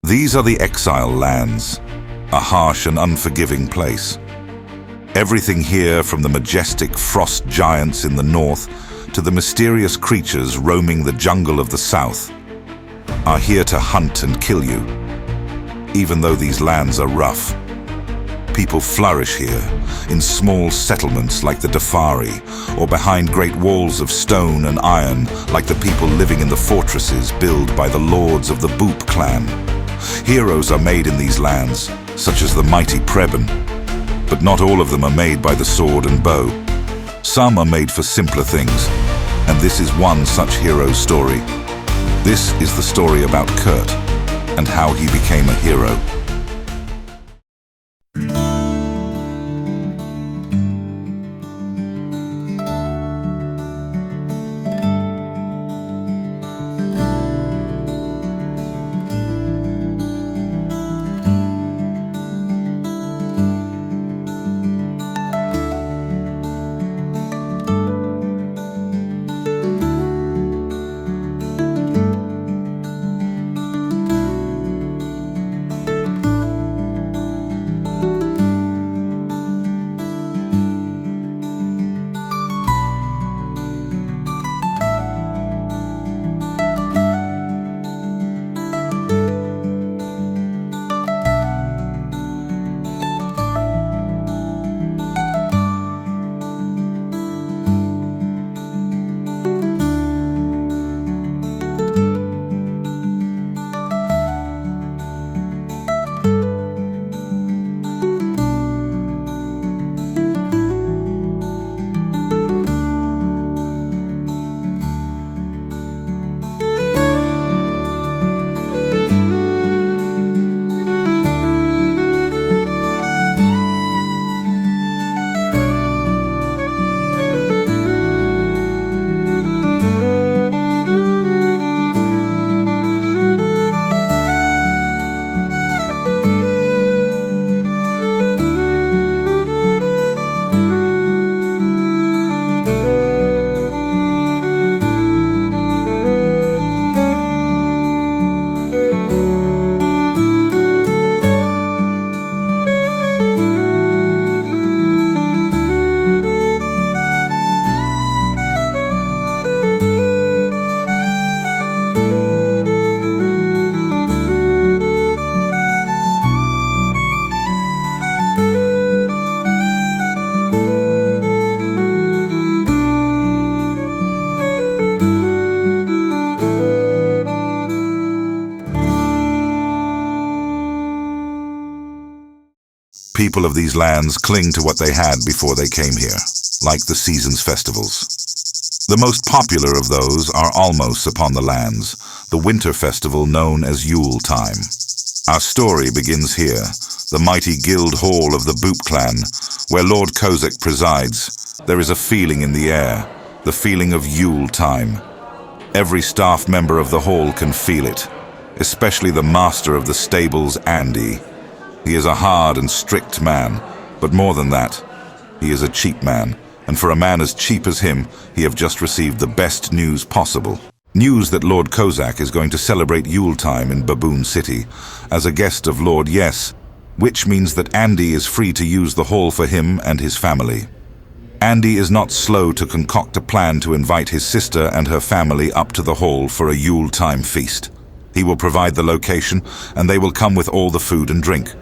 These are the Exile lands, a harsh and unforgiving place. Everything here, from the majestic frost giants in the north to the mysterious creatures roaming the jungle of the south, are here to hunt and kill you. Even though these lands are rough, people flourish here in small settlements like the Dafari, or behind great walls of stone and iron like the people living in the fortresses built by the lords of the B.O.U.P clan. Heroes are made in these lands, such as the mighty Preben, but not all of them are made by the sword and bow. Some are made for simpler things, and this is one such hero's story. This is the story about Kurt and how he became a hero. People of these lands cling to what they had before they came here, like the season's festivals. The most popular of those are almost upon the lands, the winter festival known as Yule time. Our story begins here, the mighty guild hall of the B.O.U.P clan, where Lord Kozak presides. There is a feeling in the air, the feeling of Yule time. Every staff member of the hall can feel it, especially the master of the stables, Andy. He is a hard and strict man, but more than that, he is a cheap man, and for a man as cheap as him, he have just received the best news possible. News that Lord Kozak is going to celebrate Yule time in Baboon City as a guest of Lord Yes, which means that Andy is free to use the hall for him and his family. Andy is not slow to concoct a plan to invite his sister and her family up to the hall for a Yule time feast. He will provide the location, and they will come with all the food and drink.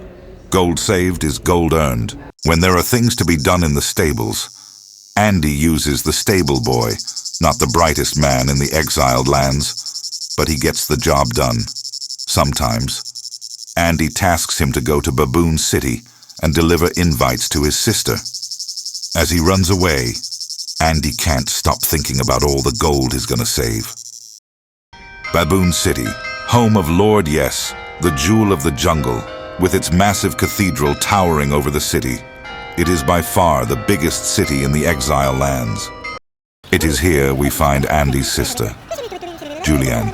Gold saved is gold earned. When there are things to be done in the stables, Andy uses the stable boy, not the brightest man in the exiled lands, but he gets the job done. Sometimes, Andy tasks him to go to Baboon City and deliver invites to his sister. As he runs away, Andy can't stop thinking about all the gold he's gonna save. Baboon City, home of Lord Yes, the jewel of the jungle, with its massive cathedral towering over the city. It is by far the biggest city in the exile lands. It is here we find Andy's sister, Julianne.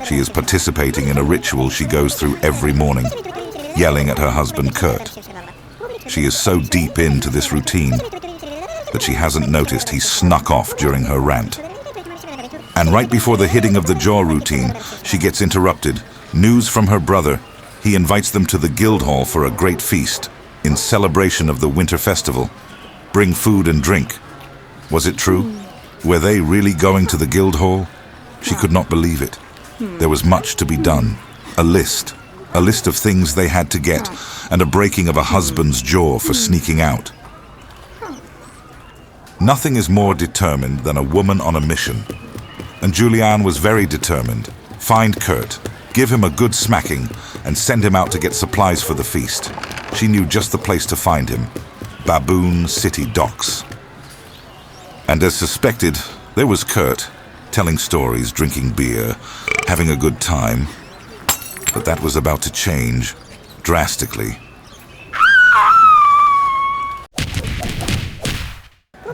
She is participating in a ritual she goes through every morning, yelling at her husband Kurt. She is so deep into this routine that she hasn't noticed he snuck off during her rant. And right before the hitting of the jaw routine, she gets interrupted. News from her brother. He invites them to the guild hall for a great feast in celebration of the winter festival. Bring food and drink. Was it true? Were they really going to the guild hall? She could not believe it. There was much to be done. A list of things they had to get, and a breaking of a husband's jaw for sneaking out. Nothing is more determined than a woman on a mission. And Julianne was very determined. Find Kurt, give him a good smacking, and send him out to get supplies for the feast. She knew just the place to find him. Baboon City Docks. And as suspected, there was Kurt, telling stories, drinking beer, having a good time. But that was about to change, drastically.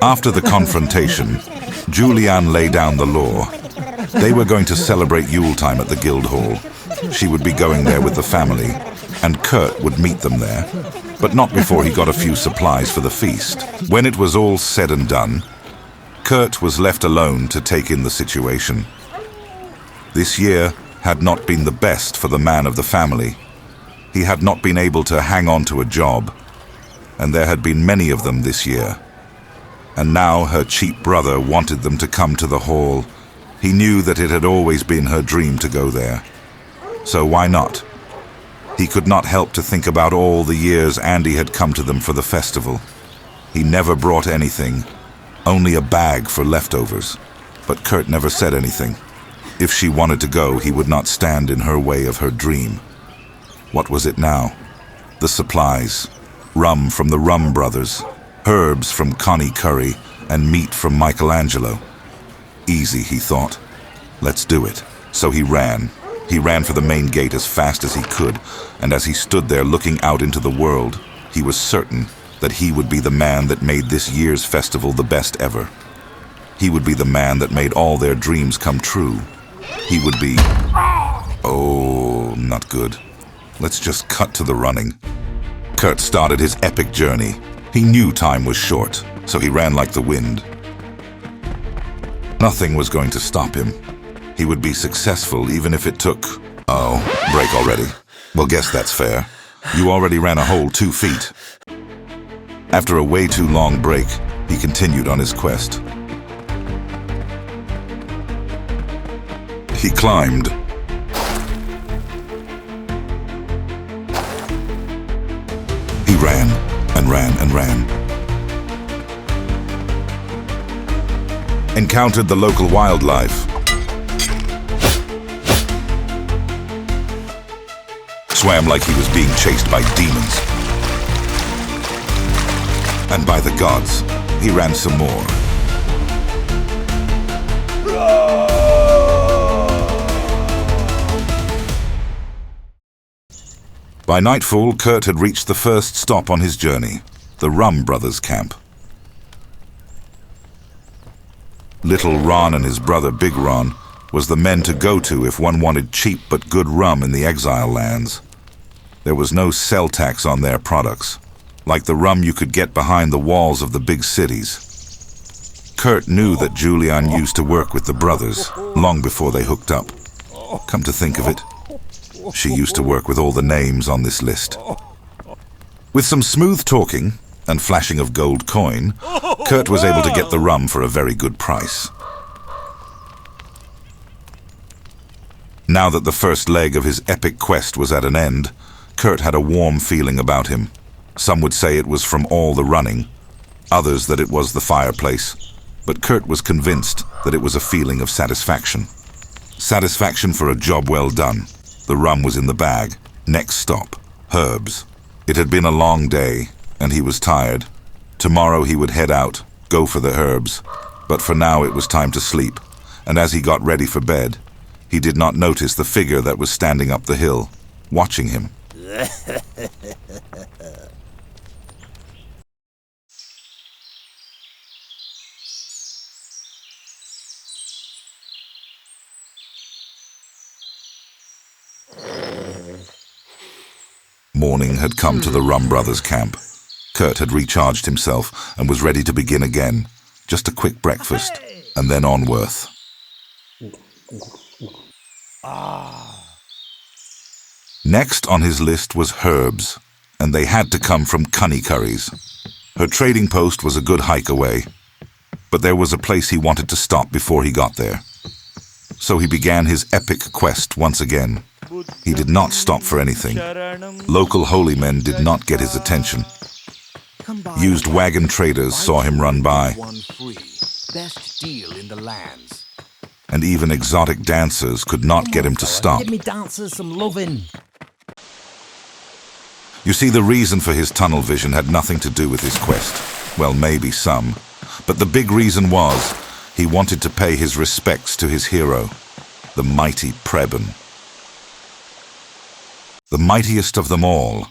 After the confrontation, Julianne lay down the law. They were going to celebrate Yuletime at the guild hall. She would be going there with the family, and Kurt would meet them there, but not before he got a few supplies for the feast. When it was all said and done, Kurt was left alone to take in the situation. This year had not been the best for the man of the family. He had not been able to hang on to a job, and there had been many of them this year. And now her cheap brother wanted them to come to the hall. He knew that it had always been her dream to go there. So why not? He could not help to think about all the years Andy had come to them for the festival. He never brought anything, only a bag for leftovers. But Kurt never said anything. If she wanted to go, he would not stand in her way of her dream. What was it now? The supplies. Rum from the Rum Brothers, herbs from Connie Curry, and meat from Michelangelo. Easy, he thought. Let's do it. So he ran. He ran for the main gate as fast as he could, and as he stood there looking out into the world, he was certain that he would be the man that made this year's festival the best ever. He would be the man that made all their dreams come true. He would be... Oh, not good. Let's just cut to the running. Kurt started his epic journey. He knew time was short, so he ran like the wind. Nothing was going to stop him. He would be successful even if it took... Oh, break already. Well, guess that's fair. You already ran a whole 2 feet. After a way too long break, he continued on his quest. He climbed. He ran and ran and ran. Encountered the local wildlife. Swam like he was being chased by demons. And by the gods, he ran some more. By nightfall, Kurt had reached the first stop on his journey, the Rum Brothers camp. Little Ron and his brother Big Ron was the men to go to if one wanted cheap but good rum in the exile lands. There was no sell tax on their products, like the rum you could get behind the walls of the big cities. Kurt knew that Julianne used to work with the brothers long before they hooked up. Come to think of it, she used to work with all the names on this list. With some smooth talking and flashing of gold coin, Kurt was able to get the rum for a very good price. Now that the first leg of his epic quest was at an end, Kurt had a warm feeling about him. Some would say it was from all the running, others that it was the fireplace, but Kurt was convinced that it was a feeling of satisfaction. Satisfaction for a job well done. The rum was in the bag. Next stop, herbs. It had been a long day, and he was tired. Tomorrow he would head out, go for the herbs. But for now it was time to sleep, and as he got ready for bed, he did not notice the figure that was standing up the hill, watching him. Morning had come to the Rum Brothers camp. Kurt had recharged himself and was ready to begin again. Just a quick breakfast, and then on Worth. Next on his list was herbs, and they had to come from Cunny-Curries. Her trading post was a good hike away, but there was a place he wanted to stop before he got there. So he began his epic quest once again. He did not stop for anything. Local holy men did not get his attention. Used wagon traders saw him run by. Best deal in the lands. And even exotic dancers could not get him to stop. Give me dancers some loving. You see, the reason for his tunnel vision had nothing to do with his quest. Well, maybe some. But the big reason was he wanted to pay his respects to his hero, the mighty Preben. The mightiest of them all,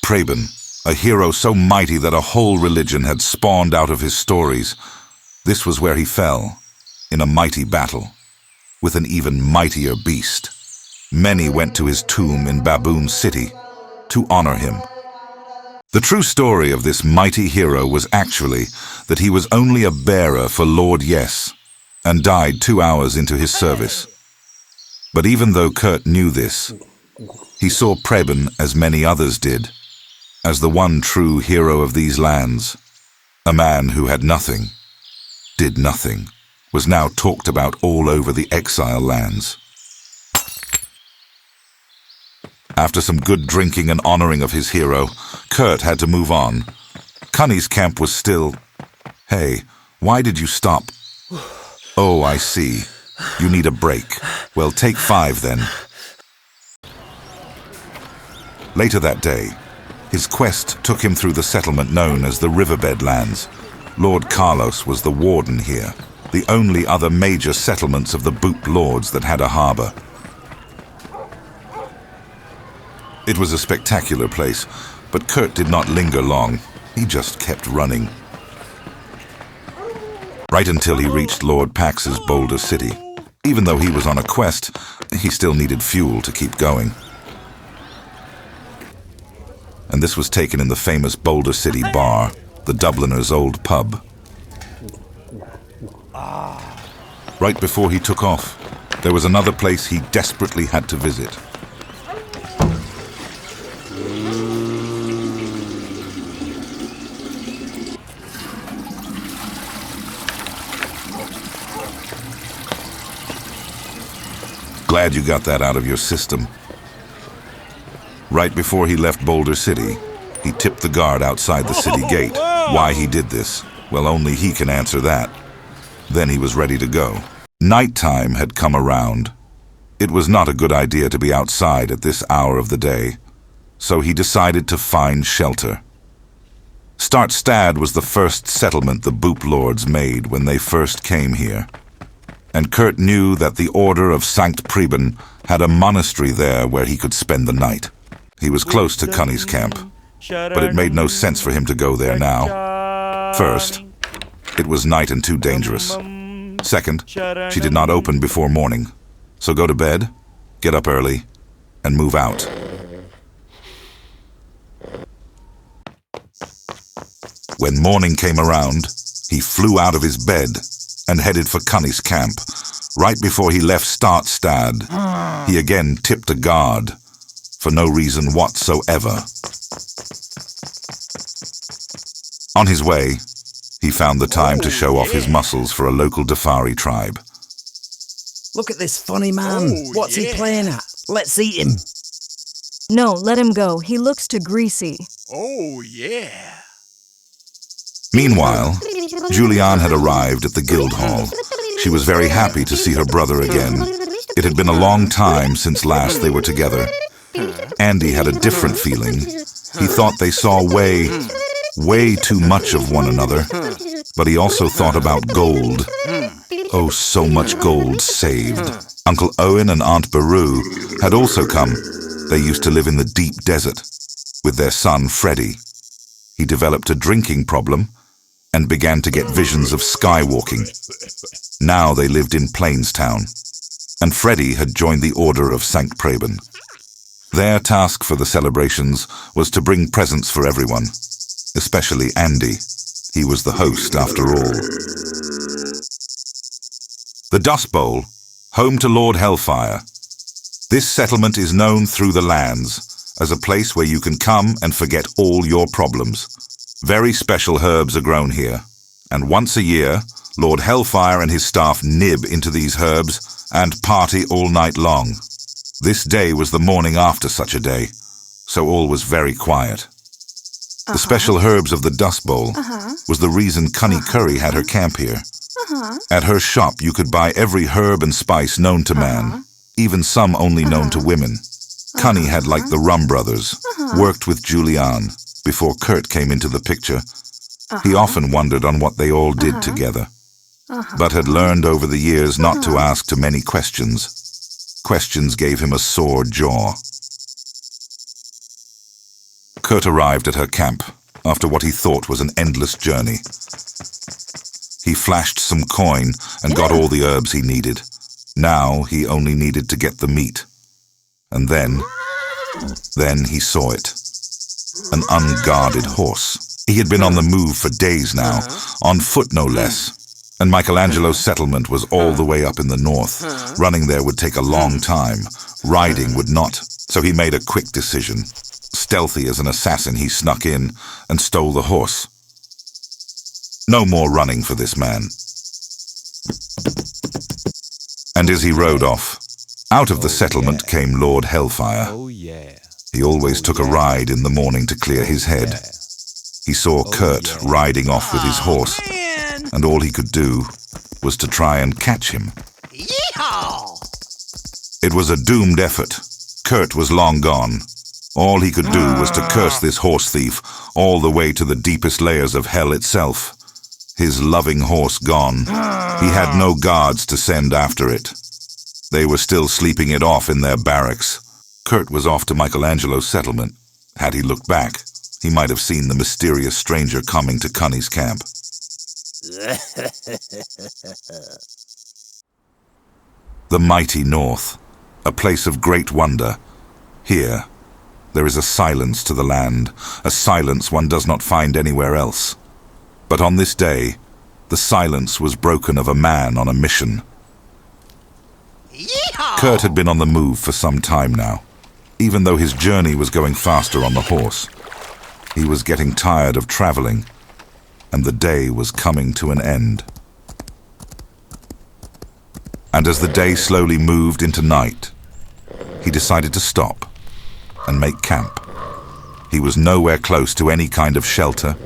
Preben, a hero so mighty that a whole religion had spawned out of his stories. This was where he fell, in a mighty battle, with an even mightier beast. Many went to his tomb in Baboon City to honor him. The true story of this mighty hero was actually that he was only a bearer for Lord Yes, and died 2 hours into his service. But even though Kurt knew this, he saw Preben, as many others did, as the one true hero of these lands. A man who had nothing, did nothing, was now talked about all over the exile lands. After some good drinking and honoring of his hero, Kurt had to move on. Cunny's camp was still... Hey, why did you stop? Oh, I see. You need a break. Well, take 5 then. Later that day, his quest took him through the settlement known as the Riverbed Lands. Lord Carlos was the warden here, the only other major settlements of the B.O.U.P lords that had a harbor. It was a spectacular place, but Kurt did not linger long. He just kept running. Right until he reached Lord Pax's Boulder City. Even though he was on a quest, he still needed fuel to keep going. And this was taken in the famous Boulder City bar, the Dubliners' old pub. Right before he took off, there was another place he desperately had to visit. Glad you got that out of your system. Right before he left Boulder City, he tipped the guard outside the city gate. Why he did this, well, only he can answer that. Then he was ready to go. Nighttime had come around. It was not a good idea to be outside at this hour of the day, so he decided to find shelter. Startstad was the first settlement the B.O.U.P lords made when they first came here. And Kurt knew that the Order of Sankt Preben had a monastery there where he could spend the night. He was close to Cunny's camp, but it made no sense for him to go there now. First, it was night and too dangerous. Second, she did not open before morning. So go to bed, get up early, and move out. When morning came around, he flew out of his bed and headed for Cunny's camp. Right before he left Startstad, he again tipped a guard for no reason whatsoever. On his way, he found the time to show off his muscles for a local Dafari tribe. Look at this funny man. What's he playing at? Let's eat him. No, let him go. He looks too greasy. Oh, yeah. Meanwhile, Julianne had arrived at the guild hall. She was very happy to see her brother again. It had been a long time since last they were together. Andy had a different feeling. He thought they saw way too much of one another, but he also thought about gold. Oh, so much gold saved. Uncle Owen and Aunt Beru had also come. They used to live in the deep desert with their son, Freddie. He developed a drinking problem and began to get visions of skywalking. Now they lived in Plainstown, and Freddie had joined the Order of Sankt Preben. Their task for the celebrations was to bring presents for everyone, especially Andy. He was the host, after all. The Dust Bowl, home to Lord Hellfire. This settlement is known through the lands as a place where you can come and forget all your problems. Very special herbs are grown here, and once a year, Lord Hellfire and his staff nib into these herbs and party all night long. This day was the morning after such a day, so all was very quiet. The special herbs of the Dust Bowl was the reason Cunny Curry had her camp here. At her shop you could buy every herb and spice known to man, even some only known to women. Cunny had, like the Rum Brothers, worked with Julianne before Kurt came into the picture. He often wondered on what they all did together, but had learned over the years not to ask too many questions. Questions gave him a sore jaw. Kurt arrived at her camp after what he thought was an endless journey. He flashed some coin and got all the herbs he needed. Now he only needed to get the meat. And then he saw it. An unguarded horse. He had been on the move for days now, on foot no less. And Michelangelo's settlement was all the way up in the north. Running there would take a long time. Riding would not. So he made a quick decision. Stealthy as an assassin, he snuck in and stole the horse. No more running for this man. And as he rode off, out of the settlement came Lord Hellfire. He always took a ride in the morning to clear his head. He saw Kurt riding off with his horse, and all he could do was to try and catch him. Yeehaw! It was a doomed effort. Kurt was long gone. All he could do was to curse this horse thief all the way to the deepest layers of hell itself. His loving horse gone. He had no guards to send after it. They were still sleeping it off in their barracks. Kurt was off to Michelangelo's settlement. Had he looked back, he might have seen the mysterious stranger coming to Cunny's camp. The mighty North, a place of great wonder. Here, there is a silence to the land, a silence one does not find anywhere else. But on this day, the silence was broken of a man on a mission. Yeehaw! Kurt had been on the move for some time now. Even though his journey was going faster on the horse, he was getting tired of traveling, and the day was coming to an end. And as the day slowly moved into night, he decided to stop and make camp. He was nowhere close to any kind of shelter,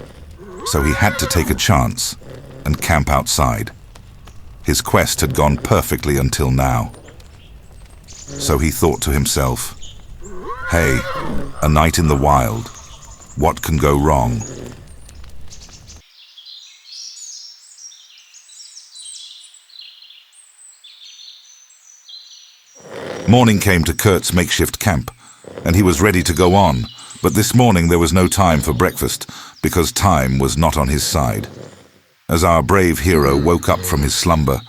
so he had to take a chance and camp outside. His quest had gone perfectly until now. So he thought to himself, hey, a night in the wild, what can go wrong? Morning came to Kurt's makeshift camp, and he was ready to go on, but this morning there was no time for breakfast, because time was not on his side. As our brave hero woke up from his slumber,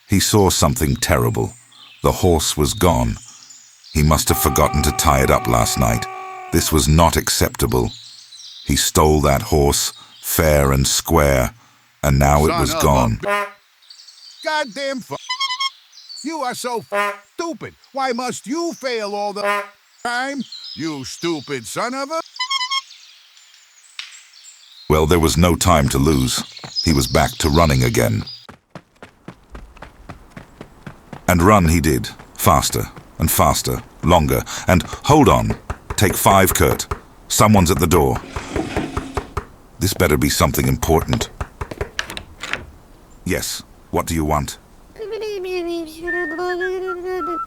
he saw something terrible. The horse was gone. He must have forgotten to tie it up last night. This was not acceptable. He stole that horse, fair and square, and now it was gone. Goddamn You are so stupid. Why must you fail all the time? You stupid son of a... Well, there was no time to lose. He was back to running again. And run he did, faster and faster, longer, and hold on, take 5, Kurt. Someone's at the door. This better be something important. Yes, what do you want?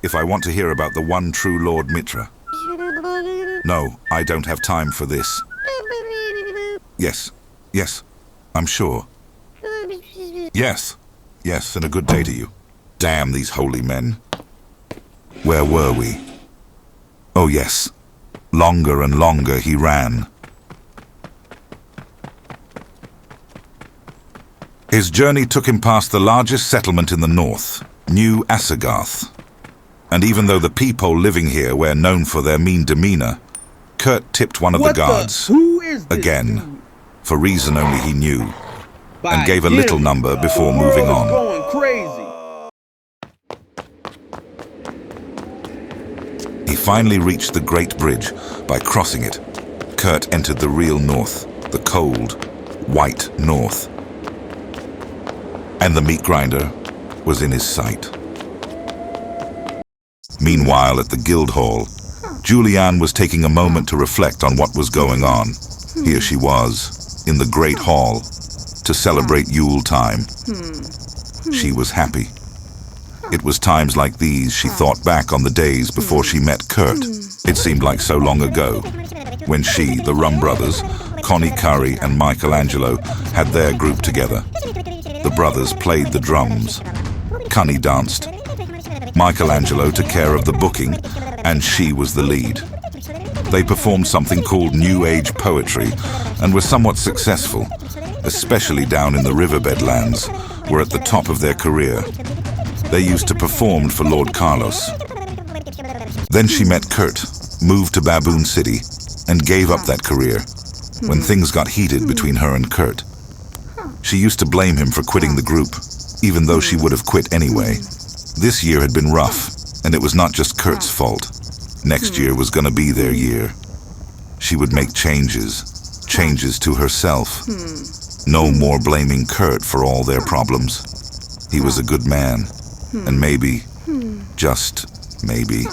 If I want to hear about the one true Lord Mitra. No, I don't have time for this. Yes, I'm sure. Yes, and a good day to you. Damn these holy men. Where were we? Oh yes, longer and longer he ran. His journey took him past the largest settlement in the north, New Asagarth. And even though the people living here were known for their mean demeanor, Kurt tipped one of the guards, again, for reason only he knew, and gave a little number before moving on. finally reached the Great Bridge. By crossing it, Kurt entered the real North, the cold, white North. And the meat grinder was in his sight. Meanwhile, at the guild hall, Julianne was taking a moment to reflect on what was going on. Here she was, in the Great Hall, to celebrate Yule time. She was happy. It was times like these she thought back on the days before she met Kurt. It seemed like so long ago, when she, the Rum Brothers, Connie Curry and Michelangelo had their group together. The brothers played the drums. Connie danced. Michelangelo took care of the booking, and she was the lead. They performed something called New Age poetry and were somewhat successful, especially down in the riverbed lands, were at the top of their career. They used to perform for Lord Carlos. Then she met Kurt, moved to Baboon City, and gave up that career when things got heated between her and Kurt. She used to blame him for quitting the group, even though she would have quit anyway. This year had been rough, and it was not just Kurt's fault. Next year was gonna be their year. She would make changes to herself. No more blaming Kurt for all their problems. He was a good man, and maybe, just maybe,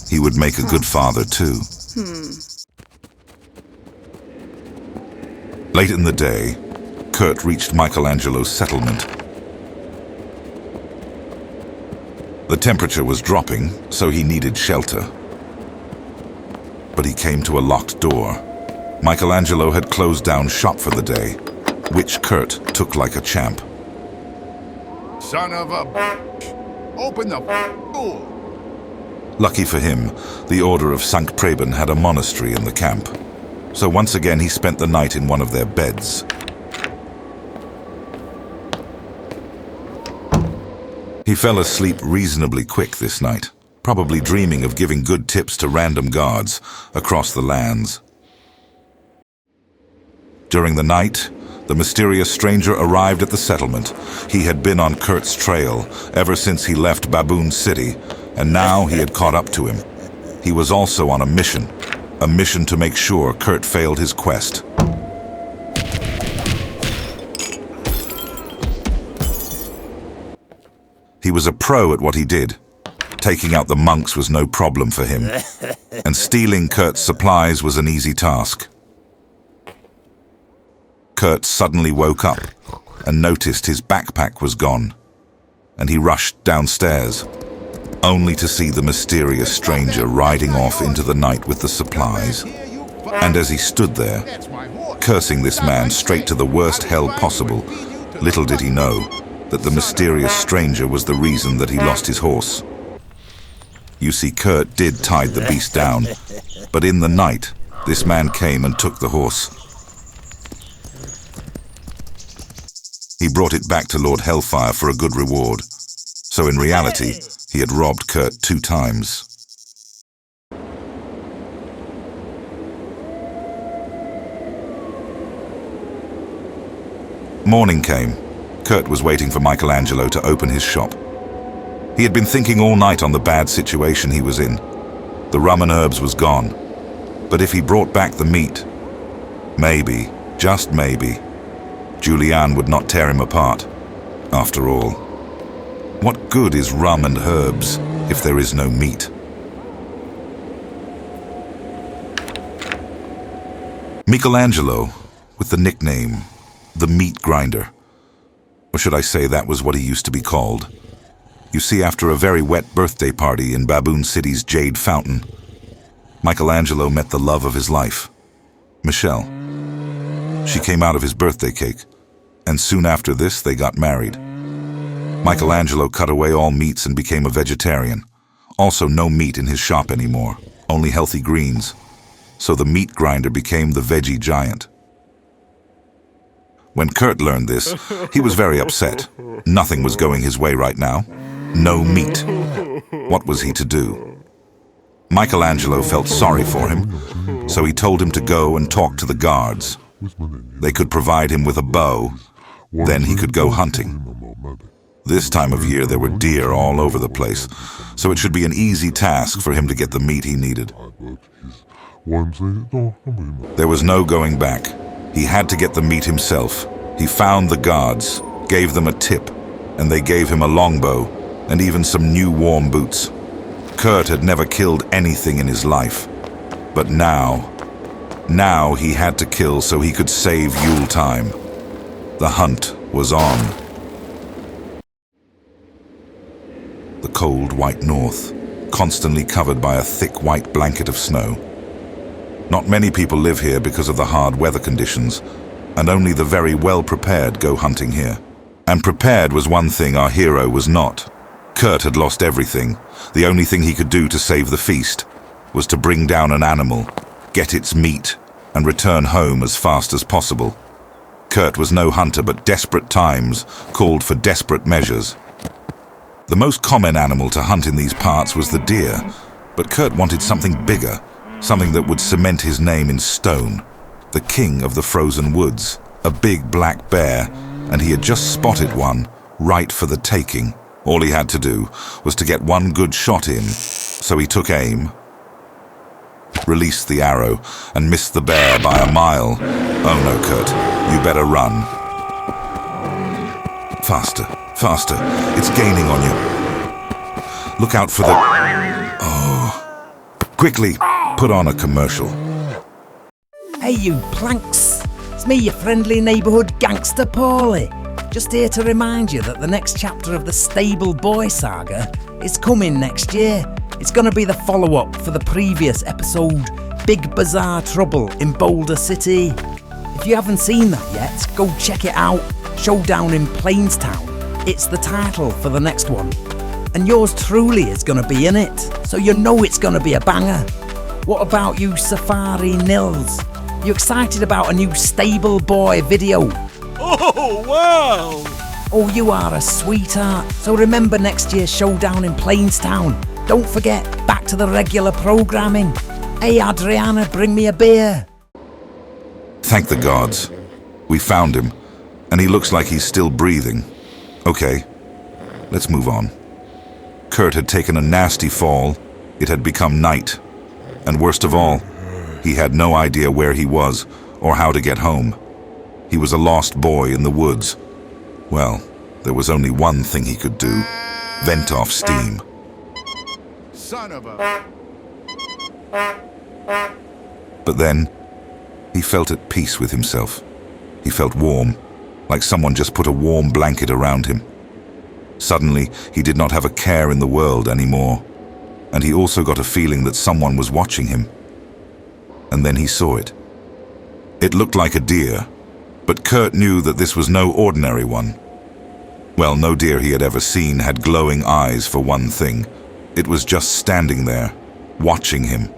he would make a good father too. Late in the day, Kurt reached Michelangelo's settlement. The temperature was dropping, so he needed shelter. But he came to a locked door. Michelangelo had closed down shop for the day, which Kurt took like a champ. Son of a bitch! Open the door! Lucky for him, the Order of Sankt Preben had a monastery in the camp. So once again he spent the night in one of their beds. He fell asleep reasonably quick this night, probably dreaming of giving good tips to random guards across the lands. During the night, the mysterious stranger arrived at the settlement. He had been on Kurt's trail ever since he left Baboon City, and now he had caught up to him. He was also on a mission to make sure Kurt failed his quest. He was a pro at what he did. Taking out the monks was no problem for him, and stealing Kurt's supplies was an easy task. Kurt suddenly woke up and noticed his backpack was gone, and he rushed downstairs, only to see the mysterious stranger riding off into the night with the supplies. And as he stood there, cursing this man straight to the worst hell possible, little did he know that the mysterious stranger was the reason that he lost his horse. You see, Kurt did tie the beast down, but in the night, this man came and took the horse. He brought it back to Lord Hellfire for a good reward. So in reality, he had robbed Kurt 2 times. Morning came. Kurt was waiting for Michelangelo to open his shop. He had been thinking all night on the bad situation he was in. The rum and herbs was gone. But if he brought back the meat, maybe, just maybe, Julianne would not tear him apart. After all, what good is rum and herbs if there is no meat? Michelangelo, with the nickname, the Meat Grinder. Or should I say that was what he used to be called. You see, after a very wet birthday party in Baboon City's Jade Fountain, Michelangelo met the love of his life, Michelle. She came out of his birthday cake, and soon after this they got married. Michelangelo cut away all meats and became a vegetarian. Also no meat in his shop anymore, only healthy greens. So the Meat Grinder became the Veggie Giant. When Kurt learned this, he was very upset. Nothing was going his way right now. No meat. What was he to do? Michelangelo felt sorry for him, so he told him to go and talk to the guards. They could provide him with a bow, then he could go hunting. This time of year there were deer all over the place, so it should be an easy task for him to get the meat he needed. There was no going back. He had to get the meat himself. He found the guards, gave them a tip, and they gave him a longbow and even some new warm boots. Kurt had never killed anything in his life, but now he had to kill so he could save Yule time. The hunt was on. The cold white north, constantly covered by a thick white blanket of snow. Not many people live here because of the hard weather conditions, and only the very well-prepared go hunting here. And prepared was one thing our hero was not. Kurt had lost everything. The only thing he could do to save the feast was to bring down an animal, get its meat, and return home as fast as possible. Kurt was no hunter, but desperate times called for desperate measures. The most common animal to hunt in these parts was the deer, but Kurt wanted something bigger, something that would cement his name in stone. The king of the frozen woods, a big black bear, and he had just spotted one, right for the taking. All he had to do was to get one good shot in, so he took aim, released the arrow, and missed the bear by a mile. Oh no, Kurt, you better run. Faster, faster, it's gaining on you. Look out for the... Oh. Quickly, put on a commercial. Hey you planks, it's me, your friendly neighbourhood gangster Paulie. Just here to remind you that the next chapter of the Stable Boy saga is coming next year. It's going to be the follow-up for the previous episode, Big Bizarre Trouble in Boulder City. If you haven't seen that yet, go check it out. Showdown in Plainstown. It's the title for the next one. And yours truly is going to be in it, so you know it's going to be a banger. What about you Safari Nils? You excited about a new Stable Boy video? Oh, wow! Oh, you are a sweetheart. So remember next year's Showdown in Plainstown. Don't forget, back to the regular programming. Hey Adriana, bring me a beer. Thank the gods. We found him, and he looks like he's still breathing. Okay, let's move on. Kurt had taken a nasty fall. It had become night. And worst of all, he had no idea where he was or how to get home. He was a lost boy in the woods. Well, there was only one thing he could do: vent off steam. Son of a... But then, he felt at peace with himself. He felt warm, like someone just put a warm blanket around him. Suddenly, he did not have a care in the world anymore. And he also got a feeling that someone was watching him. And then he saw it. It looked like a deer, but Kurt knew that this was no ordinary one. Well, no deer he had ever seen had glowing eyes, for one thing. It was just standing there, watching him.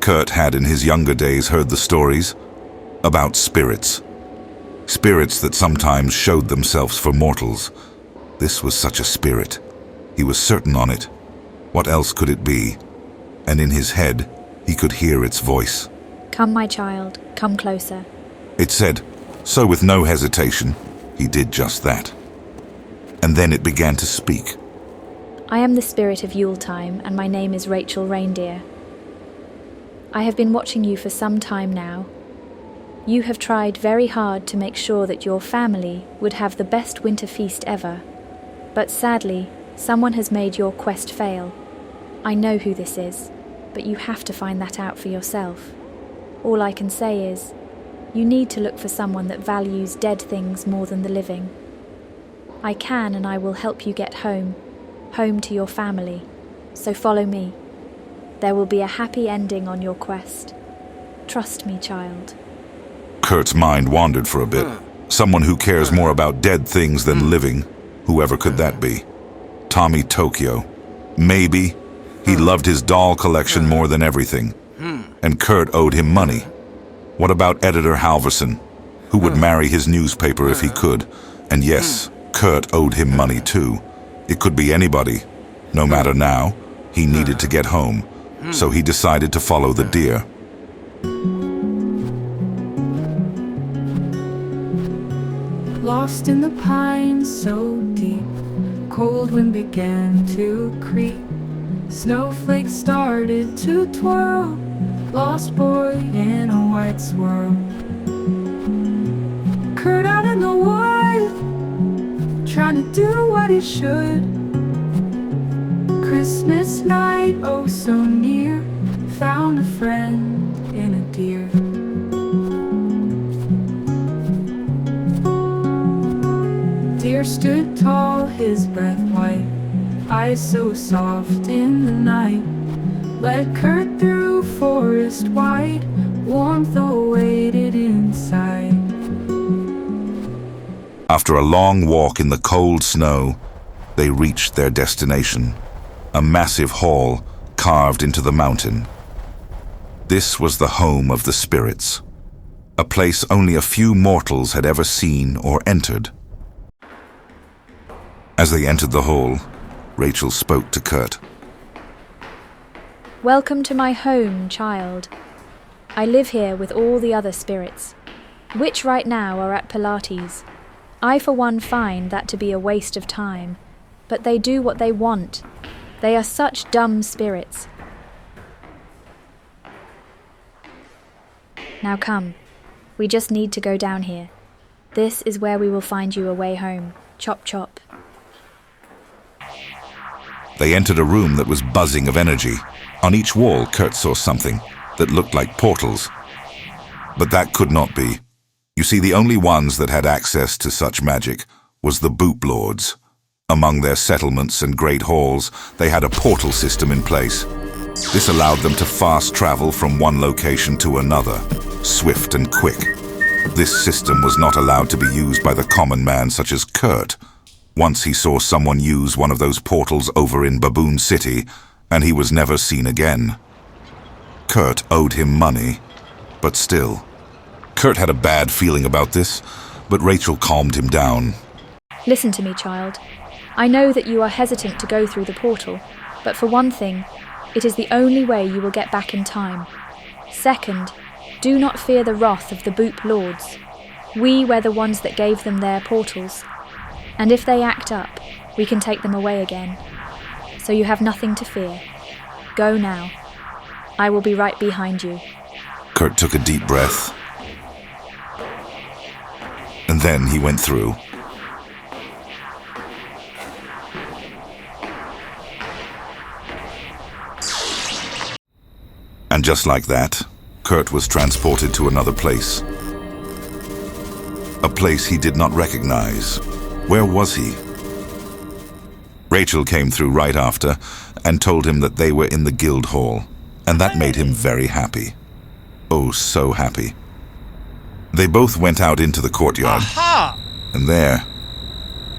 Kurt had in his younger days heard the stories about spirits. Spirits that sometimes showed themselves for mortals. This was such a spirit. He was certain on it. What else could it be? And in his head, he could hear its voice. Come, my child, come closer. It said, so with no hesitation, he did just that. And then it began to speak. I am the spirit of Yuletime, and my name is Rachel Reindeer. I have been watching you for some time now. You have tried very hard to make sure that your family would have the best winter feast ever. But sadly, someone has made your quest fail. I know who this is, but you have to find that out for yourself. All I can say is, you need to look for someone that values dead things more than the living. I can and I will help you get home to your family. So follow me. There will be a happy ending on your quest. Trust me, child. Kurt's mind wandered for a bit. Someone who cares more about dead things than living, whoever could that be? Tommy Tokyo. Maybe. He loved his doll collection more than everything. And Kurt owed him money. What about Editor Halverson, who would marry his newspaper if he could? And yes, Kurt owed him money too. It could be anybody. No matter now, he needed to get home. So he decided to follow the deer. Lost in the pines so deep, cold wind began to creep. Snowflakes started to twirl. Lost boy in a white swirl. Kurt out in the wood, trying to do what he should. Christmas night, oh so near, found a friend in a deer. Deer stood tall, his breath white, eyes so soft in the night. Led Kurt through forest wide, warmth awaited inside. After a long walk in the cold snow, they reached their destination, a massive hall carved into the mountain. This was the home of the spirits, a place only a few mortals had ever seen or entered. As they entered the hall, Rachel spoke to Kurt. Welcome to my home, child. I live here with all the other spirits, which right now are at Pilates. I for one find that to be a waste of time, but they do what they want. They are such dumb spirits. Now come, we just need to go down here. This is where we will find you a way home. Chop chop. They entered a room that was buzzing of energy. On each wall, Kurt saw something that looked like portals. But that could not be. You see, the only ones that had access to such magic was the B.O.U.P lords. Among their settlements and great halls, they had a portal system in place. This allowed them to fast travel from one location to another, swift and quick. This system was not allowed to be used by the common man such as Kurt. Once he saw someone use one of those portals over in Baboon City, and he was never seen again. Kurt owed him money, but still. Kurt had a bad feeling about this, but Rachel calmed him down. Listen to me, child. I know that you are hesitant to go through the portal, but for one thing, it is the only way you will get back in time. Second, do not fear the wrath of the B.O.U.P lords. We were the ones that gave them their portals. And if they act up, we can take them away again. So you have nothing to fear. Go now. I will be right behind you. Kurt took a deep breath. And then he went through. And just like that, Kurt was transported to another place. A place he did not recognize. Where was he? Rachel came through right after and told him that they were in the guild hall, and that made him very happy. Oh, so happy. They both went out into the courtyard. Aha! And there,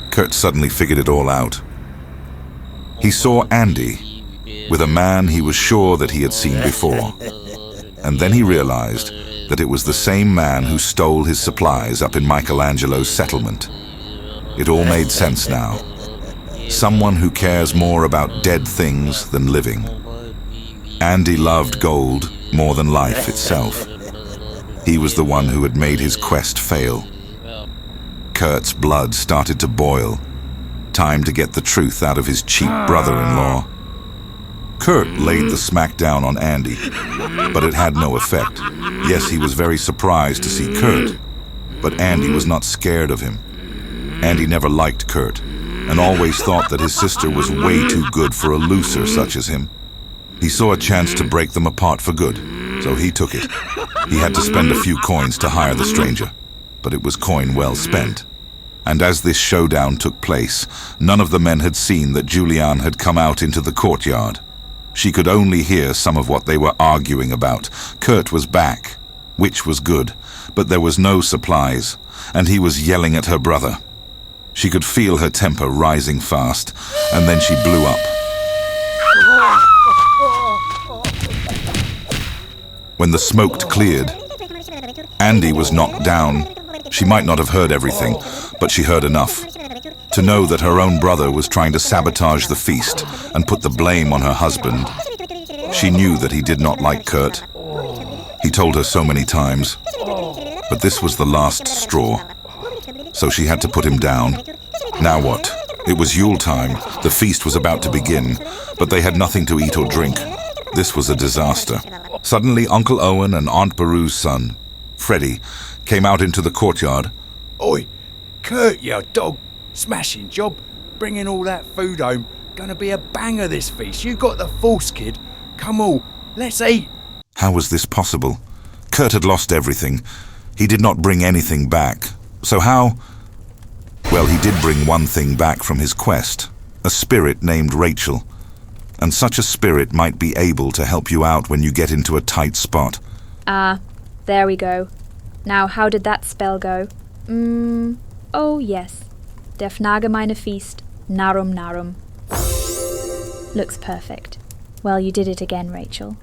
Kurt suddenly figured it all out. He saw Andy with a man he was sure that he had seen before. And then he realized that it was the same man who stole his supplies up in Michelangelo's settlement. It all made sense now. Someone who cares more about dead things than living. Andy loved gold more than life itself. He was the one who had made his quest fail. Kurt's blood started to boil. Time to get the truth out of his cheap brother-in-law. Kurt laid the smack down on Andy, but it had no effect. Yes, he was very surprised to see Kurt, but Andy was not scared of him. Andy never liked Kurt, and always thought that his sister was way too good for a loser such as him. He saw a chance to break them apart for good, so he took it. He had to spend a few coins to hire the stranger, but it was coin well spent. And as this showdown took place, none of the men had seen that Julianne had come out into the courtyard. She could only hear some of what they were arguing about. Kurt was back, which was good, but there was no supplies, and he was yelling at her brother. She could feel her temper rising fast, and then she blew up. When the smoke cleared, Andy was knocked down. She might not have heard everything, but she heard enough to know that her own brother was trying to sabotage the feast and put the blame on her husband. She knew that he did not like Kurt. He told her so many times, but this was the last straw. So she had to put him down. Now what? It was Yule time. The feast was about to begin, but they had nothing to eat or drink. This was a disaster. Suddenly, Uncle Owen and Aunt Beru's son, Freddie, came out into the courtyard. Oi, Kurt, you dog. Smashing job. Bringing all that food home. Gonna be a banger, this feast. You got the force, kid. Come on, let's eat. How was this possible? Kurt had lost everything. He did not bring anything back. So how? Well, he did bring one thing back from his quest. A spirit named Rachel. And such a spirit might be able to help you out when you get into a tight spot. Ah, there we go. Now, how did that spell go? Oh yes. Der Fnagemeine Feast, Narum Narum. Looks perfect. Well, you did it again, Rachel.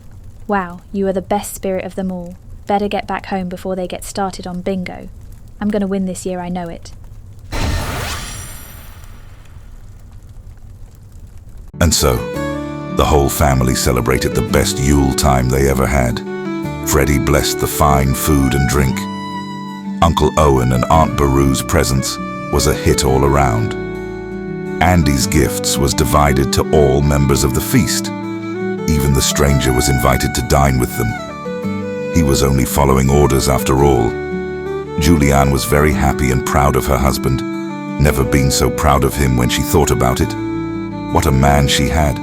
Wow, you are the best spirit of them all. Better get back home before they get started on bingo. I'm gonna win this year, I know it. And so, the whole family celebrated the best Yule time they ever had. Freddie blessed the fine food and drink. Uncle Owen and Aunt Beru's presents was a hit all around. Andy's gifts was divided to all members of the feast. Even the stranger was invited to dine with them. He was only following orders after all. Julianne was very happy and proud of her husband. Never been so proud of him when she thought about it. What a man she had.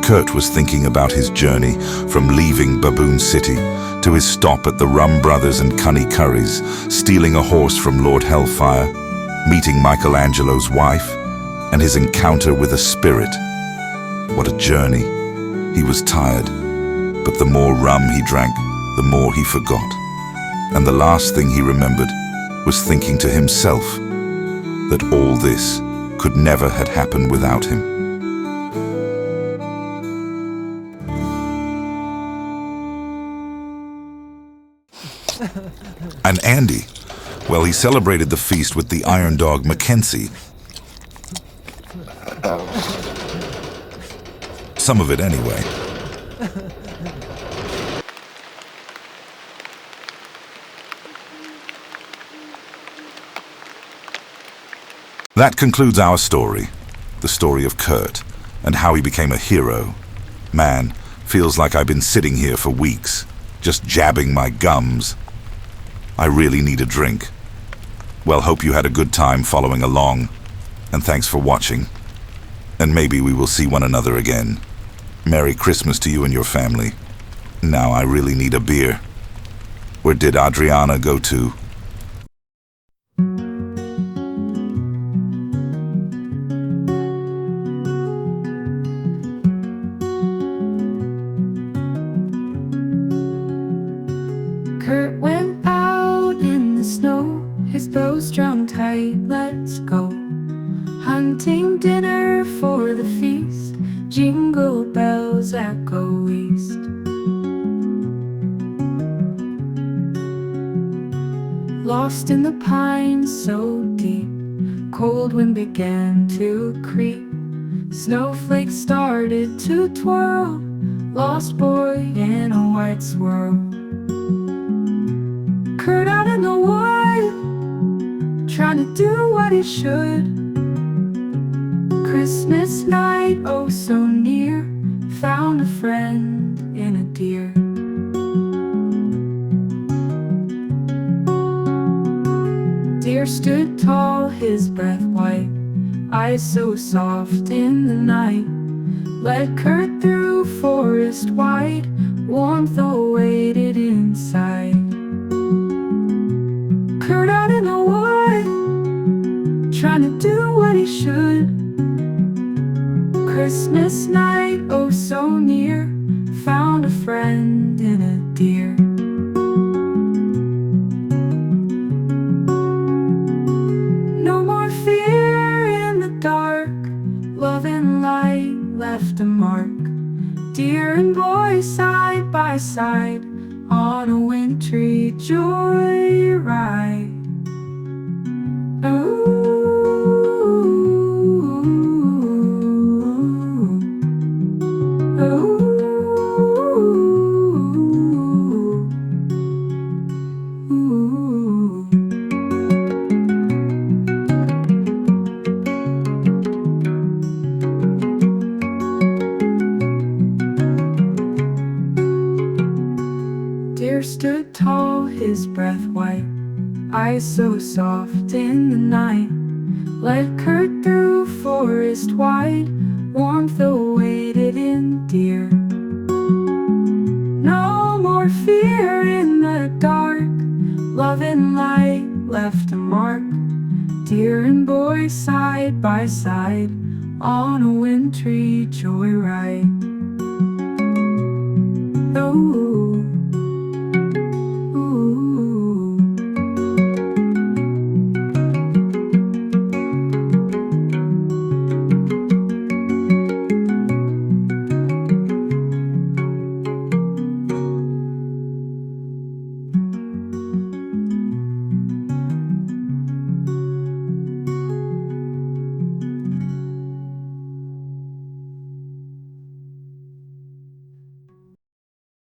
Kurt was thinking about his journey from leaving Baboon City to his stop at the Rum Brothers and Cunny Curries, stealing a horse from Lord Hellfire, meeting Michelangelo's wife, and his encounter with a spirit. What a journey. He was tired, but the more rum he drank, the more he forgot. And the last thing he remembered was thinking to himself that all this could never have happened without him. And Andy, well, he celebrated the feast with the iron dog Mackenzie. Some of it anyway. That concludes our story, the story of Kurt, and how he became a hero. Man, feels like I've been sitting here for weeks, just jabbing my gums. I really need a drink. Well, hope you had a good time following along, and thanks for watching. And maybe we will see one another again. Merry Christmas to you and your family. Now I really need a beer. Where did Adriana go to? Kurt went out in the snow, his bow strung tight, let's go. Hunting dinner for the feast, jingle bells echo east. Lost in the pines so deep, cold wind began to creep. Snowflakes started to twirl, lost boy in a white swirl. Kurt out in the wood, trying to do what he should. Christmas night, oh so near, found a friend in a deer. Deer stood tall, his breath white, eyes so soft in the night. Led Kurt through forest wide, warmth awaited inside. Kurt out in the wood, trying to do what he should. Christmas night, oh so near, found a friend in a deer. No more fear in the dark, love and light left a mark. Deer and boy side by side, on a wintry joyride. Ooh. stood tall, his breath white, eyes so soft in the night. Let Kurt through forest wide, warmth awaited in dear. No more fear in the dark, love and light left a mark. Deer and boy side by side, on a wintry joyride. Ooh, ooh.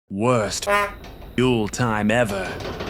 Worst Yule time ever.